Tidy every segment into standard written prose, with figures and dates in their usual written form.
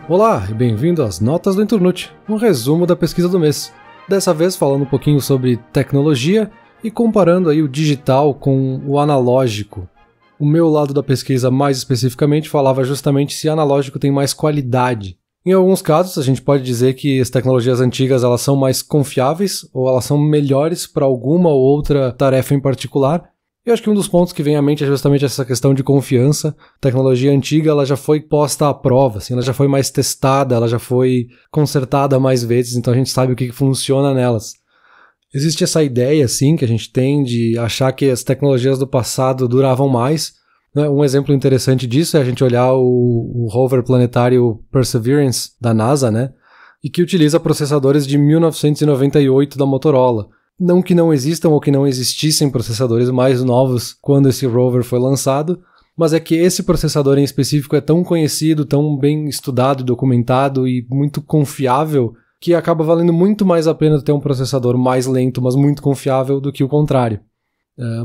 Olá e bem-vindo às Notas do Inturnute, um resumo da pesquisa do mês. Dessa vez falando um pouquinho sobre tecnologia e comparando aí o digital com o analógico. O meu lado da pesquisa mais especificamente falava justamente se analógico tem mais qualidade. Em alguns casos a gente pode dizer que as tecnologias antigas elas são mais confiáveis ou elas são melhores para alguma ou outra tarefa em particular. Eu acho que um dos pontos que vem à mente é justamente essa questão de confiança. A tecnologia antiga ela já foi posta à prova, assim, ela já foi mais testada, ela já foi consertada mais vezes, então a gente sabe o que funciona nelas. Existe essa ideia, assim, que a gente tem de achar que as tecnologias do passado duravam mais. Né? Um exemplo interessante disso é a gente olhar o rover planetário Perseverance da NASA, né? E que utiliza processadores de 1998 da Motorola. Não que não existam ou que não existissem processadores mais novos quando esse rover foi lançado, mas é que esse processador em específico é tão conhecido, tão bem estudado, documentado e muito confiável que acaba valendo muito mais a pena ter um processador mais lento, mas muito confiável do que o contrário.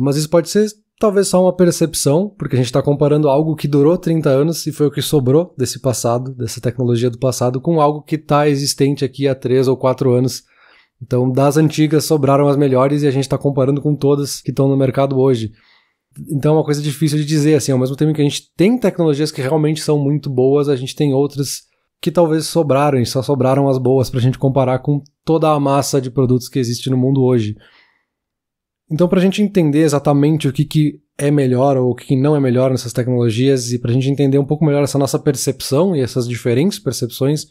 Mas isso pode ser talvez só uma percepção, porque a gente está comparando algo que durou 30 anos e foi o que sobrou desse passado, dessa tecnologia do passado, com algo que está existente aqui há 3 ou 4 anos. Então, das antigas sobraram as melhores e a gente está comparando com todas que estão no mercado hoje. Então, é uma coisa difícil de dizer, assim, ao mesmo tempo que a gente tem tecnologias que realmente são muito boas, a gente tem outras que talvez sobraram e só sobraram as boas para a gente comparar com toda a massa de produtos que existe no mundo hoje. Então, para a gente entender exatamente o que é melhor ou o que não é melhor nessas tecnologias e para a gente entender um pouco melhor essa nossa percepção e essas diferentes percepções,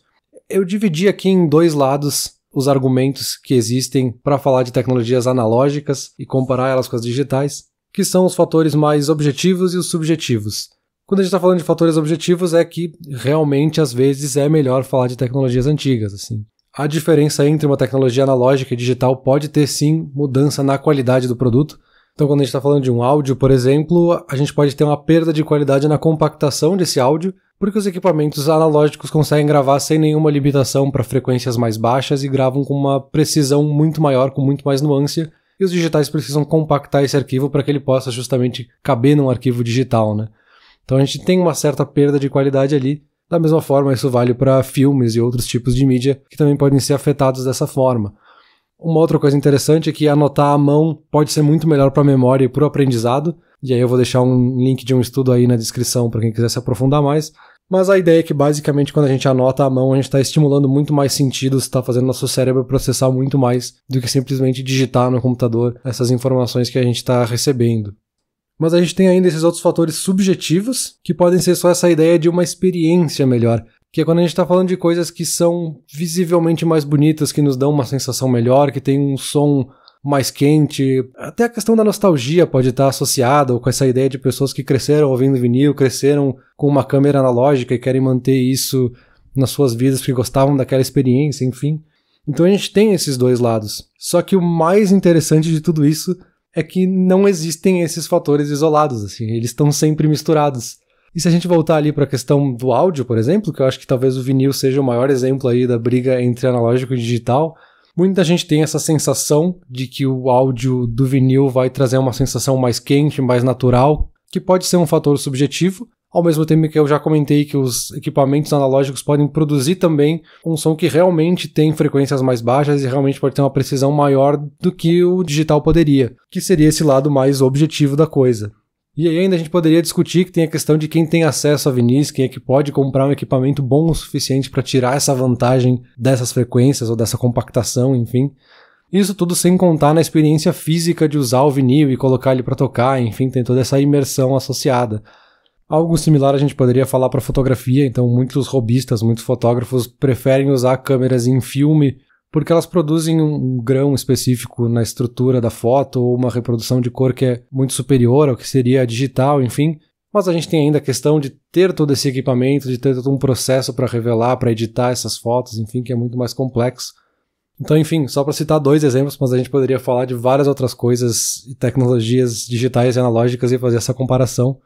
eu dividi aqui em 2 lados os argumentos que existem para falar de tecnologias analógicas e comparar elas com as digitais, que são os fatores mais objetivos e os subjetivos. Quando a gente está falando de fatores objetivos é que realmente às vezes é melhor falar de tecnologias antigas, assim. A diferença entre uma tecnologia analógica e digital pode ter sim mudança na qualidade do produto. Então quando a gente está falando de um áudio, por exemplo, a gente pode ter uma perda de qualidade na compactação desse áudio, porque os equipamentos analógicos conseguem gravar sem nenhuma limitação para frequências mais baixas e gravam com uma precisão muito maior, com muito mais nuance, e os digitais precisam compactar esse arquivo para que ele possa justamente caber num arquivo digital, né? Então a gente tem uma certa perda de qualidade ali. Da mesma forma, isso vale para filmes e outros tipos de mídia que também podem ser afetados dessa forma. Uma outra coisa interessante é que anotar à mão pode ser muito melhor para a memória e para o aprendizado, e aí eu vou deixar um link de um estudo aí na descrição para quem quiser se aprofundar mais. Mas a ideia é que basicamente quando a gente anota à mão, a gente está estimulando muito mais sentidos, está fazendo nosso cérebro processar muito mais do que simplesmente digitar no computador essas informações que a gente está recebendo. Mas a gente tem ainda esses outros fatores subjetivos, que podem ser só essa ideia de uma experiência melhor, que é quando a gente está falando de coisas que são visivelmente mais bonitas, que nos dão uma sensação melhor, que tem um som mais quente. Até a questão da nostalgia pode estar associada ou com essa ideia de pessoas que cresceram ouvindo vinil, cresceram com uma câmera analógica e querem manter isso nas suas vidas porque gostavam daquela experiência, enfim. Então a gente tem esses 2 lados. Só que o mais interessante de tudo isso é que não existem esses fatores isolados, assim, eles estão sempre misturados. E se a gente voltar ali para a questão do áudio, por exemplo, que eu acho que talvez o vinil seja o maior exemplo aí da briga entre analógico e digital, muita gente tem essa sensação de que o áudio do vinil vai trazer uma sensação mais quente, mais natural, que pode ser um fator subjetivo, ao mesmo tempo que eu já comentei que os equipamentos analógicos podem produzir também um som que realmente tem frequências mais baixas e realmente pode ter uma precisão maior do que o digital poderia, que seria esse lado mais objetivo da coisa. E aí ainda a gente poderia discutir que tem a questão de quem tem acesso a vinis, quem é que pode comprar um equipamento bom o suficiente para tirar essa vantagem dessas frequências ou dessa compactação, enfim. Isso tudo sem contar na experiência física de usar o vinil e colocar ele para tocar, enfim, tem toda essa imersão associada. Algo similar a gente poderia falar para fotografia, então muitos hobbyistas, muitos fotógrafos preferem usar câmeras em filme porque elas produzem um grão específico na estrutura da foto ou uma reprodução de cor que é muito superior ao que seria a digital, enfim. Mas a gente tem ainda a questão de ter todo esse equipamento, de ter todo um processo para revelar, para editar essas fotos, enfim, que é muito mais complexo. Então, enfim, só para citar 2 exemplos, mas a gente poderia falar de várias outras coisas e tecnologias digitais e analógicas e fazer essa comparação.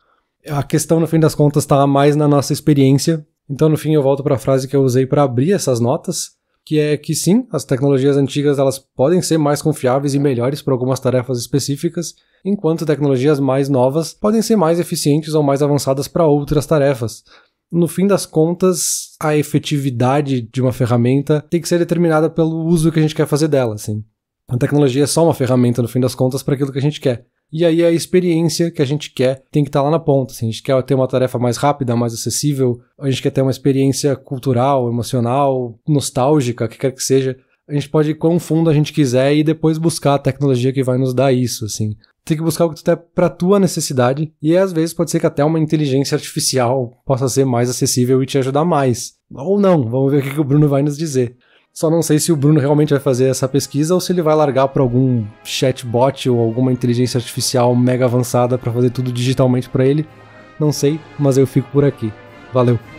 A questão, no fim das contas, está mais na nossa experiência. Então, no fim, eu volto para a frase que eu usei para abrir essas notas, que é que sim, as tecnologias antigas elas podem ser mais confiáveis e melhores para algumas tarefas específicas, enquanto tecnologias mais novas podem ser mais eficientes ou mais avançadas para outras tarefas. no fim das contas, a efetividade de uma ferramenta tem que ser determinada pelo uso que a gente quer fazer dela, assim. A tecnologia é só uma ferramenta, no fim das contas, para aquilo que a gente quer. E aí a experiência que a gente quer tem que estar lá na ponta. Assim, a gente quer ter uma tarefa mais rápida, mais acessível, a gente quer ter uma experiência cultural, emocional, nostálgica, o que quer que seja. A gente pode ir quão fundo a gente quiser e depois buscar a tecnologia que vai nos dar isso, assim. Tem que buscar o que tu tem pra tua necessidade, e às vezes pode ser que até uma inteligência artificial possa ser mais acessível e te ajudar mais. Ou não, vamos ver o que o Bruno vai nos dizer. Só não sei se o Bruno realmente vai fazer essa pesquisa ou se ele vai largar para algum chatbot ou alguma inteligência artificial mega avançada para fazer tudo digitalmente para ele. Não sei, mas eu fico por aqui. Valeu!